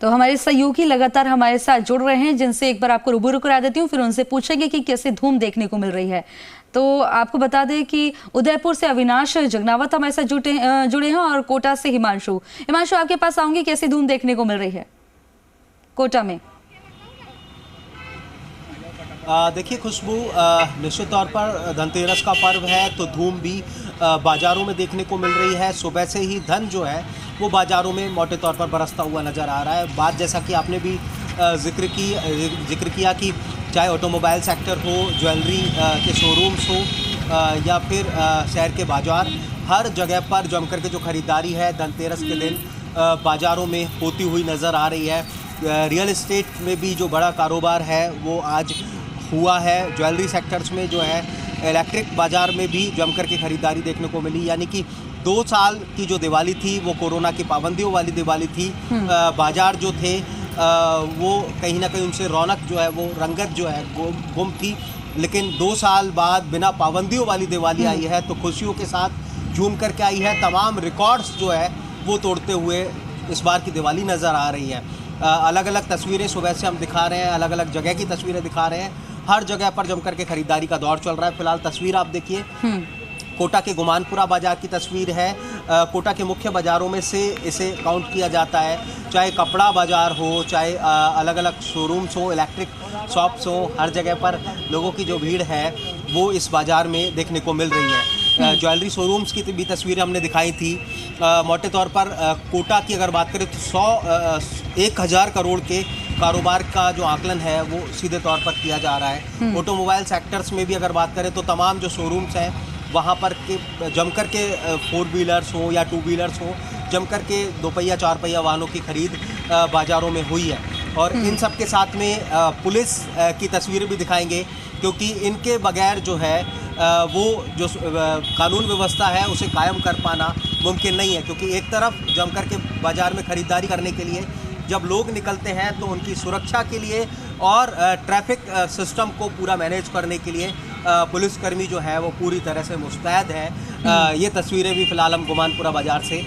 तो हमारे सहयोगी लगातार हमारे साथ जुड़ रहे हैं, जिनसे एक बार आपको रूबरू करा देती हूँ, फिर उनसे पूछेंगे कि कैसे धूम देखने को मिल रही है। तो आपको बता दें कि उदयपुर से अविनाश जगनावत हमारे साथ जुड़े हैं और कोटा से हिमांशु। आपके पास आऊंगी, कैसी धूम देखने को मिल रही है कोटा में? देखिए खुशबू, निश्चित तौर पर धनतेरस का पर्व है तो धूम भी बाज़ारों में देखने को मिल रही है। सुबह से ही धन जो है वो बाज़ारों में मोटे तौर पर बरसता हुआ नज़र आ रहा है। बात जैसा कि आपने भी जिक्र किया कि चाहे ऑटोमोबाइल सेक्टर हो, ज्वेलरी के शोरूम्स हो या फिर शहर के बाज़ार, हर जगह पर जम कर के जो ख़रीदारी है धनतेरस के दिन बाज़ारों में होती हुई नज़र आ रही है। रियल एस्टेट में भी जो बड़ा कारोबार है वो आज हुआ है। ज्वेलरी सेक्टर्स में जो है, इलेक्ट्रिक बाज़ार में भी जमकर के ख़रीदारी देखने को मिली। यानी कि 2 साल की जो दिवाली थी वो कोरोना की पाबंदियों वाली दिवाली थी। बाज़ार जो थे वो कहीं ना कहीं उनसे रौनक जो है, वो रंगत जो है गुम थी। लेकिन 2 साल बाद बिना पाबंदियों वाली दिवाली आई है तो खुशियों के साथ झूम करके आई है। तमाम रिकॉर्ड्स जो है वो तोड़ते हुए इस बार की दिवाली नज़र आ रही है। अलग अलग तस्वीरें सुबह से हम दिखा रहे हैं, अलग अलग जगह की तस्वीरें दिखा रहे हैं। हर जगह पर जमकर के खरीदारी का दौर चल रहा है। फिलहाल तस्वीर आप देखिए, कोटा के गुमानपुरा बाजार की तस्वीर है। कोटा के मुख्य बाज़ारों में से इसे काउंट किया जाता है। चाहे कपड़ा बाज़ार हो, चाहे अलग अलग शोरूम्स हो, इलेक्ट्रिक शॉप्स हो, हर जगह पर लोगों की जो भीड़ है वो इस बाज़ार में देखने को मिल रही है। ज्वेलरी शोरूम्स की भी तस्वीरें हमने दिखाई थी। मोटे तौर पर कोटा की अगर बात करें तो 1000 करोड़ के कारोबार का जो आकलन है वो सीधे तौर पर किया जा रहा है। ऑटोमोबाइल सेक्टर्स में भी अगर बात करें तो तमाम जो शोरूम्स हैं वहाँ पर जमकर के 4 व्हीलर्स हो या 2 व्हीलर्स हो, जमकर के 2 पहिया 4 पहिया वाहनों की खरीद बाज़ारों में हुई है। और इन सब के साथ में पुलिस की तस्वीरें भी दिखाएंगे, क्योंकि इनके बगैर जो है वो जो कानून व्यवस्था है उसे कायम कर पाना मुमकिन नहीं है। क्योंकि एक तरफ जमकर के बाज़ार में ख़रीदारी करने के लिए जब लोग निकलते हैं तो उनकी सुरक्षा के लिए और ट्रैफिक सिस्टम को पूरा मैनेज करने के लिए पुलिसकर्मी जो है वो पूरी तरह से मुस्तैद है। ये तस्वीरें भी फ़िलहाल हम गुमानपुरा बाज़ार से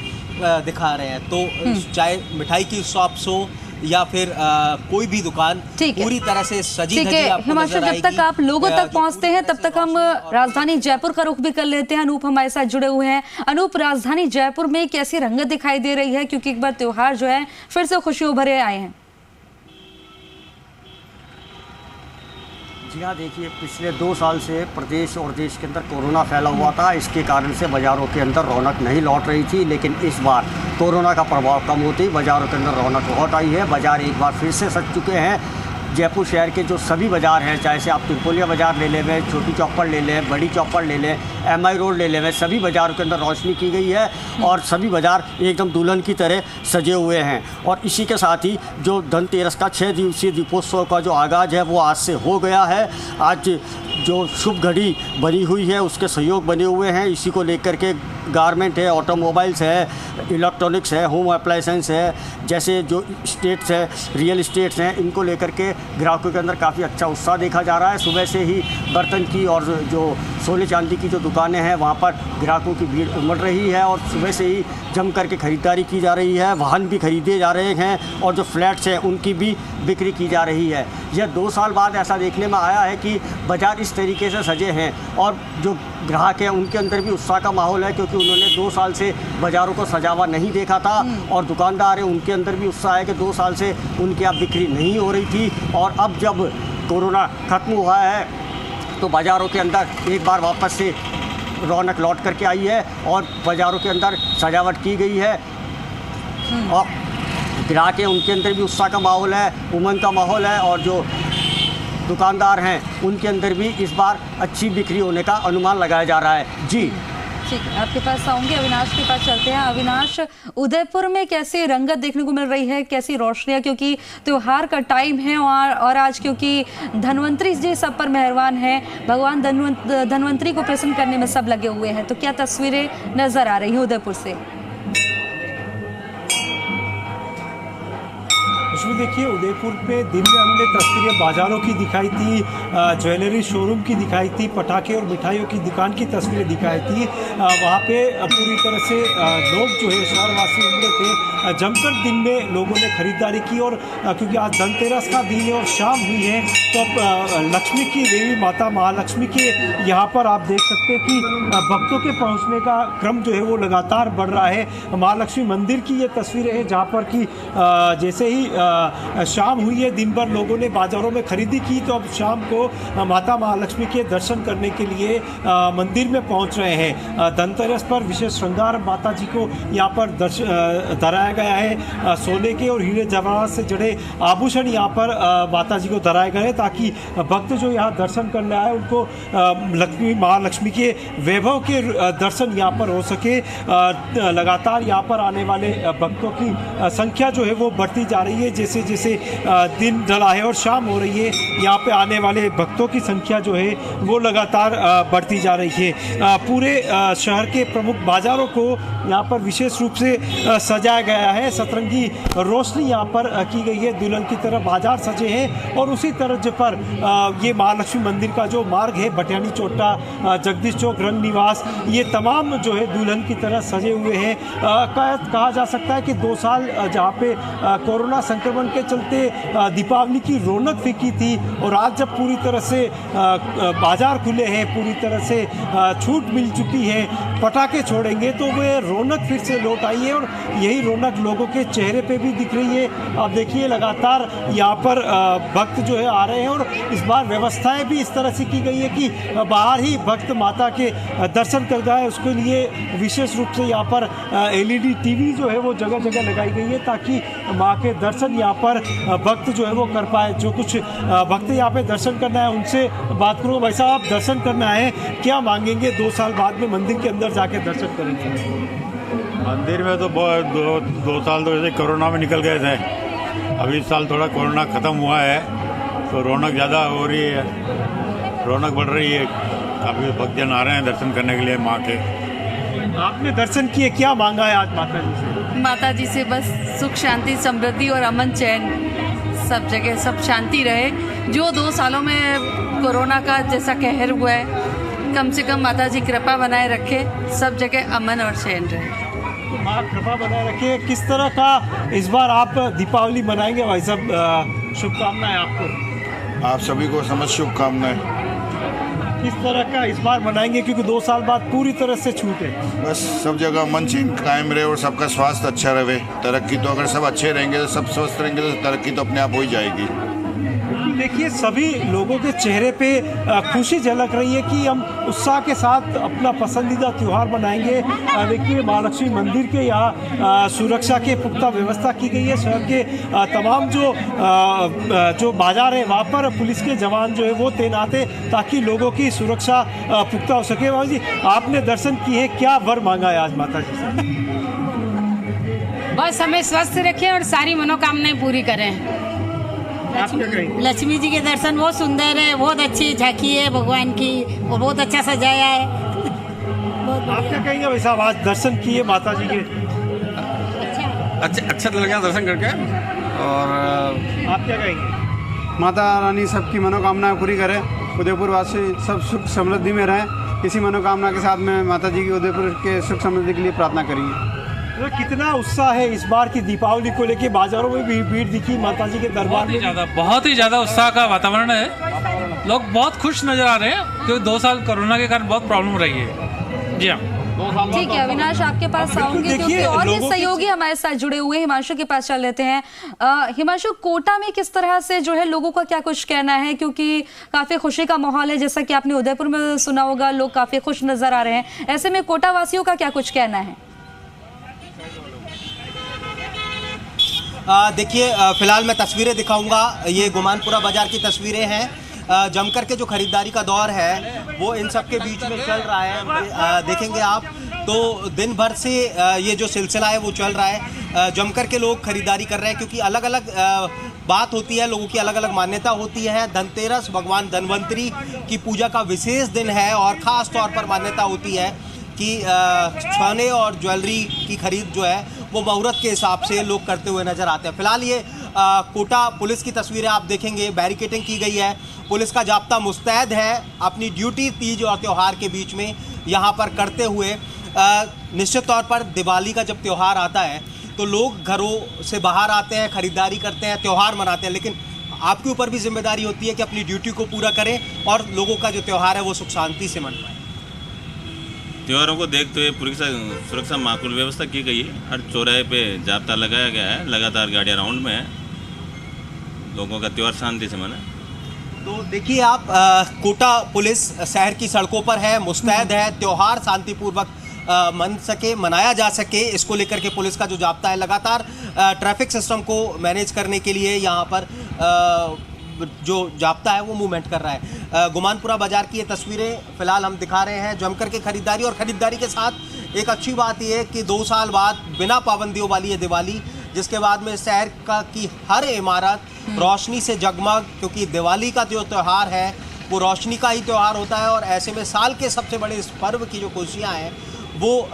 दिखा रहे हैं। तो चाहे मिठाई की शॉप्स हो या फिर कोई भी दुकान पूरी तरह से सजी धजी आपको नजर आएगी। जब तक आप लोगों तक पहुंचते हैं तब तक हम राजधानी जयपुर का रुख भी कर लेते हैं। अनूप हमारे साथ जुड़े हुए हैं। अनूप, राजधानी जयपुर में कैसी रंगत दिखाई दे रही है, क्योंकि एक बार त्योहार जो है फिर से खुशियों भरे आए हैं? जी हाँ, देखिए पिछले 2 साल से प्रदेश और देश के अंदर कोरोना फैला हुआ था। इसके कारण से बाज़ारों के अंदर रौनक नहीं लौट रही थी, लेकिन इस बार कोरोना का प्रभाव कम होते ही बाज़ारों के अंदर रौनक लौट आई है। बाज़ार एक बार फिर से सज चुके हैं। जयपुर शहर के जो सभी बाज़ार हैं, चाहे से आप त्रिपोलिया बाज़ार ले लें, छोटी चौपड़ ले लें, बड़ी चौपड़ ले लें, MI रोड ले लें, सभी बाज़ारों के अंदर रोशनी की गई है और सभी बाज़ार एकदम दुल्हन की तरह सजे हुए हैं। और इसी के साथ ही जो धनतेरस का 6 दिवसीय दीपोत्सव का जो आगाज़ है वो आज से हो गया है। आज जो शुभ घड़ी बनी हुई है उसके सहयोग बने हुए हैं। इसी को लेकर के गारमेंट है, ऑटोमोबाइल्स है, इलेक्ट्रॉनिक्स है, होम अप्लायंसेस है, जैसे जो स्टेट्स है, रियल इस्टेट्स हैं, इनको लेकर के ग्राहकों के अंदर काफ़ी अच्छा उत्साह देखा जा रहा है। सुबह से ही बर्तन की और जो सोने चांदी की जो दुकानें हैं वहाँ पर ग्राहकों की भीड़ उमड़ रही है और सुबह से ही जम करके ख़रीदारी की जा रही है। वाहन भी खरीदे जा रहे हैं और जो फ्लैट्स हैं उनकी भी बिक्री की जा रही है। यह 2 साल बाद ऐसा देखने में आया है कि बाज़ार इस तरीके से सजे हैं और जो ग्राहक हैं उनके अंदर भी उत्साह का माहौल है, क्योंकि उन्होंने 2 साल से बाज़ारों को सजा हुआ नहीं देखा था। और दुकानदार हैं उनके अंदर भी उत्साह है कि 2 साल से उनकी अब बिक्री नहीं हो रही थी और अब जब कोरोना ख़त्म हुआ है तो बाज़ारों के अंदर एक बार वापस से रौनक लौट करके आई है और बाज़ारों के अंदर सजावट की गई है और ग्राहक हैं उनके अंदर भी उत्साह का माहौल है, उमंग का माहौल है और जो दुकानदार हैं उनके अंदर भी इस बार अच्छी बिक्री होने का अनुमान लगाया जा रहा है। जी ठीक है, आपके पास आऊंगी। अविनाश के पास चलते हैं। अविनाश, उदयपुर में कैसी रंगत देखने को मिल रही है, कैसी रोशनियां, क्योंकि त्योहार का टाइम है और आज क्योंकि धन्वंतरी जी सब पर मेहरबान है, भगवान धन्वंतरी को प्रसन्न करने में सब लगे हुए हैं। तो क्या तस्वीरें नजर आ रही हैं उदयपुर से? उसमें देखिए उदयपुर पे दिन में हमने तस्वीरें बाज़ारों की दिखाई थी, ज्वेलरी शोरूम की दिखाई थी, पटाखे और मिठाइयों की दुकान की तस्वीरें दिखाई थी। वहाँ पे पूरी तरह से लोग जो है शहरवासी उमड़े थे जमकर दिन में लोगों ने खरीदारी की। और क्योंकि आज धनतेरस का दिन है और शाम हुई है, तो अब लक्ष्मी की देवी माता महालक्ष्मी के यहाँ पर आप देख सकते हैं कि भक्तों के पहुँचने का क्रम जो है वो लगातार बढ़ रहा है। महालक्ष्मी मंदिर की ये तस्वीरें हैं जहाँ पर कि जैसे ही शाम हुई है, दिन भर लोगों ने बाज़ारों में खरीदी की, तो अब शाम को माता महालक्ष्मी के दर्शन करने के लिए मंदिर में पहुँच रहे हैं। धनतेरस पर विशेष श्रृंगार माता जी को यहाँ पर धराया गया है। सोने के और हीरे जवाहरात से जड़े आभूषण यहाँ पर माता जी को धराए गए हैं, ताकि भक्त जो यहाँ दर्शन करने आए उनको लक्ष्मी महालक्ष्मी के वैभव के दर्शन यहाँ पर हो सके। लगातार यहाँ पर आने वाले भक्तों की संख्या जो है वो बढ़ती जा रही है। जैसे जैसे दिन ढला है और शाम हो रही है, यहाँ पे आने वाले भक्तों की संख्या जो है वो लगातार बढ़ती जा रही है। पूरे शहर के प्रमुख बाज़ारों को यहाँ पर विशेष रूप से सजाया गया है। सतरंगी रोशनी यहाँ पर की गई है, दुल्हन की तरह बाजार सजे हैं। और उसी तर्ज पर ये महालक्ष्मी मंदिर का जो मार्ग है, भटियानी चोटा, जगदीश चौक, रंग निवास, ये तमाम जो है दुल्हन की तरह सजे हुए हैं। कहा जा सकता है कि 2 साल जहाँ पे कोरोना संक्रमण के चलते दीपावली की रौनक फीकी थी, और आज जब पूरी तरह से बाजार खुले हैं, पूरी तरह से छूट मिल चुकी है, पटाखे छोड़ेंगे तो वे रौनक फिर से लौट आई है। और यही रौनक लोगों के चेहरे पे भी दिख रही है। अब देखिए लगातार यहाँ पर भक्त जो है आ रहे हैं, और इस बार व्यवस्थाएं भी इस तरह से की गई है कि बाहर ही भक्त माता के दर्शन कर जाए। उसके लिए विशेष रूप से यहाँ पर LED TV जो है वो जगह जगह लगाई गई है, ताकि माँ के दर्शन यहाँ पर भक्त जो है वो कर पाए। जो कुछ भक्त यहाँ पे दर्शन करना है उनसे बात करूँ। भाई साहब, आप दर्शन करना है, क्या मांगेंगे? 2 साल बाद में मंदिर के अंदर जाके दर्शन करेंगे। मंदिर में तो दो साल तो जैसे कोरोना में निकल गए थे, अभी इस साल थोड़ा कोरोना ख़त्म हुआ है तो रौनक ज़्यादा हो रही है, रौनक बढ़ रही है। काफ़ी भक्तजन आ रहे हैं दर्शन करने के लिए माँ के। आपने दर्शन किए, क्या मांगा है आज माता जी से? माता जी से बस सुख शांति समृद्धि और अमन चैन, सब जगह सब शांति रहे। जो 2 सालों में कोरोना का जैसा कहर हुआ है, कम से कम माता जी कृपा बनाए रखे, सब जगह अमन और चैन रहे। माँ कृपा बनाए रखे। किस तरह का इस बार आप दीपावली मनाएंगे भाई साहब? शुभकामनाएं आपको। आप सभी को समझ शुभकामनाएं। किस तरह का इस बार मनाएंगे, क्योंकि 2 साल बाद पूरी तरह से छूट है? बस सब जगह मन चैन कायम रहे और सबका स्वास्थ्य अच्छा रहे। तरक्की तो अगर सब अच्छे रहेंगे, सब स्वस्थ रहेंगे, तो तरक्की तो अपने आप हो ही जाएगी। देखिए सभी लोगों के चेहरे पे खुशी झलक रही है कि हम उत्साह के साथ अपना पसंदीदा त्यौहार मनाएंगे। देखिए महालक्ष्मी मंदिर के यहाँ सुरक्षा के पुख्ता व्यवस्था की गई है। शहर के तमाम जो बाजार है वहाँ पर पुलिस के जवान जो है वो तैनात है, ताकि लोगों की सुरक्षा पुख्ता हो सके। बाबू जी, आपने दर्शन किए हैं, क्या वर मांगा है आज माता जी से? बस हमें स्वस्थ रखें और सारी मनोकामनाएं पूरी करें। लक्ष्मी जी के दर्शन बहुत सुंदर है, बहुत अच्छी झांकी है भगवान की, और बहुत अच्छा सजाया है। आप क्या कहेंगे भाई साहब, आज दर्शन किए माता जी के? अच्छा लगा दर्शन करके। और आप क्या कहेंगे? माता रानी सबकी मनोकामनाएं पूरी करे, उदयपुर वासी सब सुख समृद्धि में रहें। इसी मनोकामना के साथ में माता जी की उदयपुर के सुख समृद्धि के लिए प्रार्थना करेंगे। तो कितना उत्साह है इस बार की दीपावली को लेके? बाजारों में भी भीड़ दिखी, माता जी के दरबार में बहुत ही ज़्यादा उत्साह का वातावरण है। लोग बहुत खुश नजर आ रहे हैं, क्योंकि 2 साल कोरोना के कारण बहुत प्रॉब्लम रही है। जी हाँ। ठीक है अविनाश, आपके पास आऊंगे क्योंकि और भी सहयोगी हमारे साथ जुड़े हुए हैं। हिमांशु के पास चल लेते हैं। हिमांशु, कोटा में किस तरह से जो है लोगों का क्या कुछ कहना है, क्योंकि काफी खुशी का माहौल है, जैसा कि आपने उदयपुर में सुना होगा, लोग काफी खुश नजर आ रहे हैं। ऐसे में कोटा वासियों का क्या कुछ कहना है? देखिए फिलहाल मैं तस्वीरें दिखाऊंगा, ये गुमानपुरा बाजार की तस्वीरें हैं। जमकर के जो खरीदारी का दौर है वो इन सब के बीच में चल रहा है। देखेंगे आप तो दिन भर से ये जो सिलसिला है वो चल रहा है। जमकर के लोग खरीदारी कर रहे हैं, क्योंकि अलग अलग बात होती है, लोगों की अलग अलग मान्यता होती है। धनतेरस भगवान धनवंतरी की पूजा का विशेष दिन है, और ख़ास तौर पर मान्यता होती है कि सोने और ज्वेलरी की खरीद जो है वो मुहूर्त के हिसाब से लोग करते हुए नजर आते हैं। फिलहाल ये कोटा पुलिस की तस्वीरें आप देखेंगे, बैरिकेडिंग की गई है, पुलिस का जाब्ता मुस्तैद है अपनी ड्यूटी तीज और त्यौहार के बीच में यहाँ पर करते हुए। निश्चित तौर पर दिवाली का जब त्यौहार आता है तो लोग घरों से बाहर आते हैं, खरीदारी करते हैं, त्यौहार मनाते हैं, लेकिन आपके ऊपर भी जिम्मेदारी होती है कि अपनी ड्यूटी को पूरा करें और लोगों का जो त्यौहार है वो सुख शांति से मनवाएं। त्योहारों को देखते हुए पूरी सुरक्षा माकूल व्यवस्था की गई है। हर चौराहे पे जाब्ता लगाया गया है, लगातार गाड़ियाँ राउंड में है, लोगों का त्यौहार शांति से मना। तो देखिए आप, कोटा पुलिस शहर की सड़कों पर है, मुस्तैद है, त्यौहार शांतिपूर्वक मनाया जा सके, इसको लेकर के पुलिस का जो जाब्ता है लगातार ट्रैफिक सिस्टम को मैनेज करने के लिए यहाँ पर जो जाब्ता है वो मूवमेंट कर रहा है। गुमानपुरा बाजार की ये तस्वीरें फिलहाल हम दिखा रहे हैं। जमकर के खरीदारी, और खरीदारी के साथ एक अच्छी बात ये है कि 2 साल बाद बिना पाबंदियों वाली ये दिवाली, जिसके बाद में शहर की हर इमारत रोशनी से जगमग, क्योंकि दिवाली का जो त्यौहार है वो रोशनी का ही त्यौहार होता है, और ऐसे में साल के सबसे बड़े इस पर्व की जो खुशियाँ हैं वो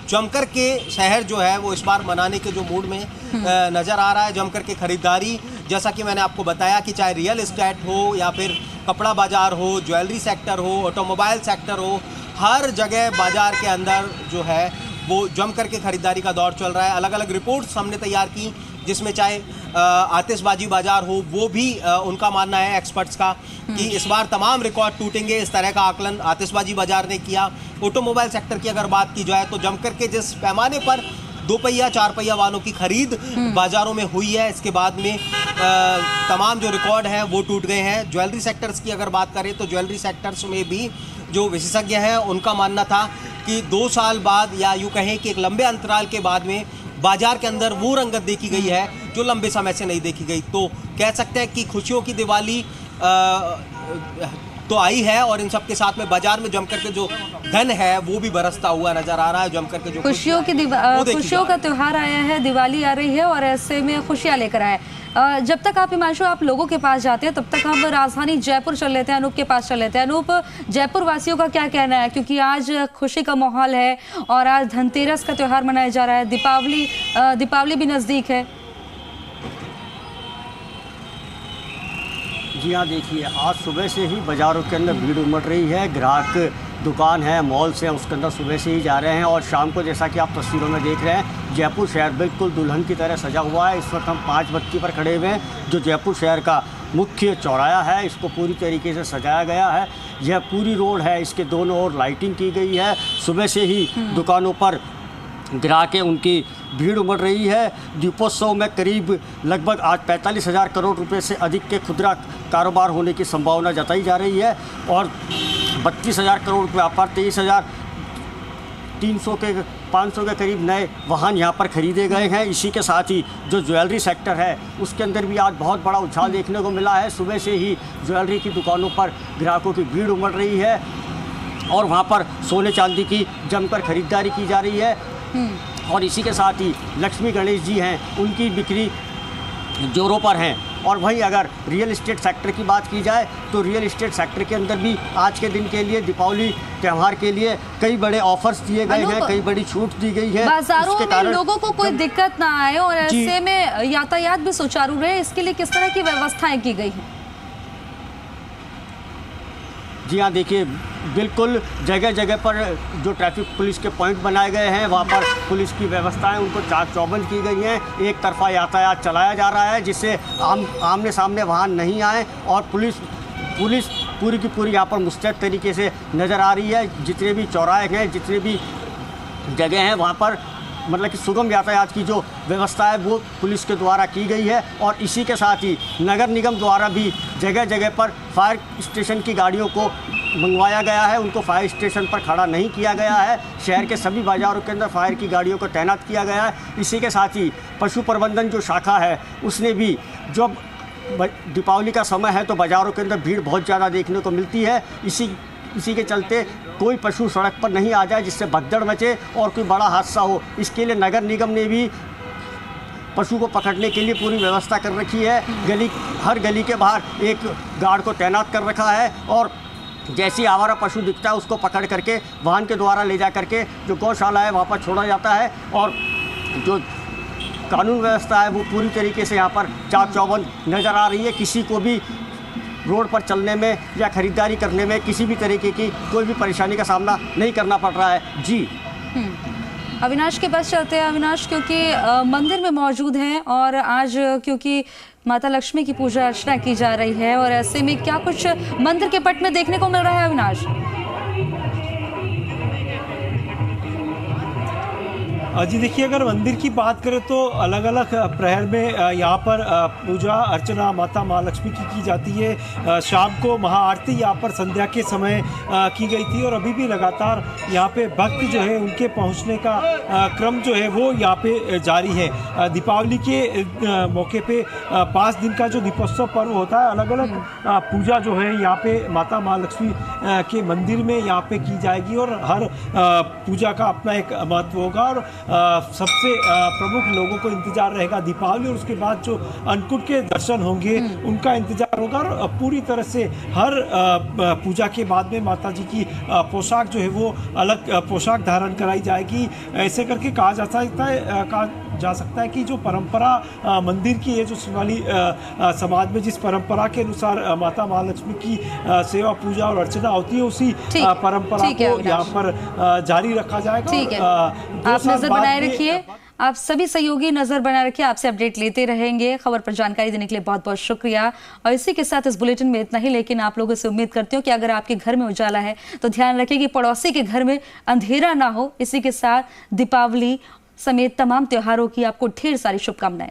जमकर के शहर जो है वो इस बार मनाने के जो मूड में नज़र आ रहा है। जमकर के खरीदारी, जैसा कि मैंने आपको बताया कि चाहे रियल एस्टेट हो या फिर कपड़ा बाज़ार हो, ज्वेलरी सेक्टर हो, ऑटोमोबाइल सेक्टर हो, हर जगह बाज़ार के अंदर जो है वो जमकर के खरीदारी का दौर चल रहा है। अलग अलग रिपोर्ट्स हमने तैयार की, जिसमें चाहे आतिशबाजी बाज़ार हो, वो भी उनका मानना है एक्सपर्ट्स का कि इस बार तमाम रिकॉर्ड टूटेंगे। इस तरह का आकलन आतिशबाजी बाज़ार ने किया। ऑटोमोबाइल सेक्टर की अगर बात की जाए तो जमकर के जिस पैमाने पर 2 पहिया 4 पहिया वाहनों की खरीद बाज़ारों में हुई है, इसके बाद में तमाम जो रिकॉर्ड हैं वो टूट गए हैं। ज्वेलरी सेक्टर्स की अगर बात करें तो ज्वेलरी सेक्टर्स में भी जो विशेषज्ञ हैं उनका मानना था कि 2 साल बाद, या यूँ कहें कि एक लंबे अंतराल के बाद में बाजार के अंदर वो रंगत देखी गई है जो लंबे समय से नहीं देखी गई। तो कह सकते हैं कि खुशियों की दिवाली तो आई है, और इन सब के साथ में बाजार में जमकर के जो धन है वो भी बरसता हुआ नजर आ रहा है। जमकर के जो खुशियों का त्यौहार आया है, दिवाली आ रही है, और ऐसे में खुशियां लेकर आए। जब तक आप हिमांशु आप लोगों के पास जाते हैं, तब तक हम राजधानी जयपुर चल लेते हैं, अनूप के पास चल लेते हैं। अनूप, जयपुर वासियों का क्या कहना है, क्योंकि आज खुशी का माहौल है और आज धनतेरस का त्यौहार मनाया जा रहा है, दीपावली भी नज़दीक है। जी हाँ, देखिए आज सुबह से ही बाज़ारों के अंदर भीड़ उमड़ रही है। ग्राहक दुकान है, मॉल्स हैं, उसके अंदर सुबह से ही जा रहे हैं, और शाम को जैसा कि आप तस्वीरों में देख रहे हैं, जयपुर शहर बिल्कुल दुल्हन की तरह सजा हुआ है। इस वक्त हम 5 बत्ती पर खड़े हुए हैं, जो जयपुर शहर का मुख्य चौराहा है। इसको पूरी तरीके से सजाया गया है। यह पूरी रोड है, इसके दोनों ओर लाइटिंग की गई है। सुबह से ही दुकानों पर ग्राहकें, उनकी भीड़ उमड़ रही है। दीपोत्सव में करीब लगभग आज 45,000 करोड़ रुपए से अधिक के खुदरा कारोबार होने की संभावना जताई जा रही है, और 32,000 करोड़ रुपये व्यापार, 23,300 के 500 के करीब नए वाहन यहाँ पर खरीदे गए हैं। इसी के साथ ही जो ज्वेलरी सेक्टर है उसके अंदर भी आज बहुत बड़ा उछाल देखने को मिला है। सुबह से ही ज्वेलरी की दुकानों पर ग्राहकों की भीड़ उमड़ रही है, और वहाँ पर सोने चांदी की जमकर खरीदारी की जा रही है। और इसी के साथ ही लक्ष्मी गणेश जी हैं, उनकी बिक्री जोरों पर हैं। और वहीं अगर रियल एस्टेट सेक्टर की बात की जाए तो रियल एस्टेट सेक्टर के अंदर भी आज के दिन के लिए, दीपावली त्यौहार के लिए कई बड़े ऑफर्स दिए गए हैं, कई बड़ी छूट दी गई है। बाजारों में लोगों को कोई दिक्कत ना आए और ऐसे में यातायात भी सुचारू रहे, इसके लिए किस तरह की व्यवस्थाएं की गई हैं? जी हाँ, देखिए बिल्कुल जगह जगह पर जो ट्रैफिक पुलिस के पॉइंट बनाए गए हैं, वहाँ पर पुलिस की व्यवस्थाएं उनको चाक चौबंद की गई हैं। एक तरफा यातायात चलाया जा रहा है, जिससे आमने सामने वाहन नहीं आए, और पुलिस पूरी की पूरी यहाँ पर मुस्तैद तरीके से नज़र आ रही है। जितने भी चौराहे हैं, जितने भी जगह हैं, वहाँ पर मतलब कि सुगम यातायात की जो व्यवस्था है वो पुलिस के द्वारा की गई है। और इसी के साथ ही नगर निगम द्वारा भी जगह जगह पर फायर स्टेशन की गाड़ियों को मंगवाया गया है, उनको फायर स्टेशन पर खड़ा नहीं किया गया है। शहर के सभी बाज़ारों के अंदर फायर की गाड़ियों को तैनात किया गया है। इसी के साथ ही पशु प्रबंधन जो शाखा है उसने भी, जब दीपावली का समय है तो बाज़ारों के अंदर भीड़ बहुत ज़्यादा देखने को मिलती है, इसी के चलते कोई पशु सड़क पर नहीं आ जाए जिससे भगदड़ मचे और कोई बड़ा हादसा हो, इसके लिए नगर निगम ने भी पशु को पकड़ने के लिए पूरी व्यवस्था कर रखी है। हर गली के बाहर एक गार्ड को तैनात कर रखा है, और जैसी आवारा पशु दिखता है उसको पकड़ करके वाहन के द्वारा ले जा करके जो गौशाला है वहाँ पर छोड़ा जाता है। और जो कानून व्यवस्था है वो पूरी तरीके से यहाँ पर चाक चौबंद नज़र आ रही है। किसी को भी रोड पर चलने में या ख़रीदारी करने में किसी भी तरीके की कोई भी परेशानी का सामना नहीं करना पड़ रहा है। जी अविनाश के पास चलते हैं। अविनाश, क्योंकि मंदिर में मौजूद हैं और आज क्योंकि माता लक्ष्मी की पूजा अर्चना की जा रही है, और ऐसे में क्या कुछ मंदिर के पट में देखने को मिल रहा है अविनाश? जी देखिए, अगर मंदिर की बात करें तो अलग अलग प्रहर में यहाँ पर पूजा अर्चना माता महालक्ष्मी की जाती है। शाम को महाआरती यहाँ पर संध्या के समय की गई थी, और अभी भी लगातार यहाँ पे भक्त जो है उनके पहुँचने का क्रम जो है वो यहाँ पे जारी है। दीपावली के मौके पे 5 दिन का जो दीपोत्सव पर्व होता है, अलग अलग पूजा जो है यहाँ पे माता महालक्ष्मी के मंदिर में यहाँ पे की जाएगी, और हर पूजा का अपना एक महत्व होगा। और सबसे प्रमुख लोगों को इंतजार रहेगा दीपावली, और उसके बाद जो अन्नकूट के दर्शन होंगे उनका इंतजार होगा। और पूरी तरह से हर पूजा के बाद में माता जी की पोशाक जो है वो अलग पोशाक धारण कराई जाएगी। ऐसे करके कहा जा सकता है कि जो परंपरा मंदिर की है, जो सिंगाली समाज में जिस परंपरा के अनुसार माता महालक्ष्मी की सेवा पूजा और अर्चना होती है, उसी परंपरा को यहाँ पर जारी रखा जाएगा। ठीक है, आप नजर बनाए रखिए, आप सभी सहयोगी नजर बनाए रखिए, आपसे अपडेट लेते रहेंगे। खबर पर जानकारी देने के लिए बहुत बहुत शुक्रिया। और इसी के साथ इस बुलेटिन में इतना ही, लेकिन आप लोगों से उम्मीद करती हूँ कि अगर आपके घर में उजाला है तो ध्यान रखिए कि पड़ोसी के घर में अंधेरा ना हो। इसी के साथ दीपावली समेत तमाम त्योहारों की आपको ढेर सारी शुभकामनाएं।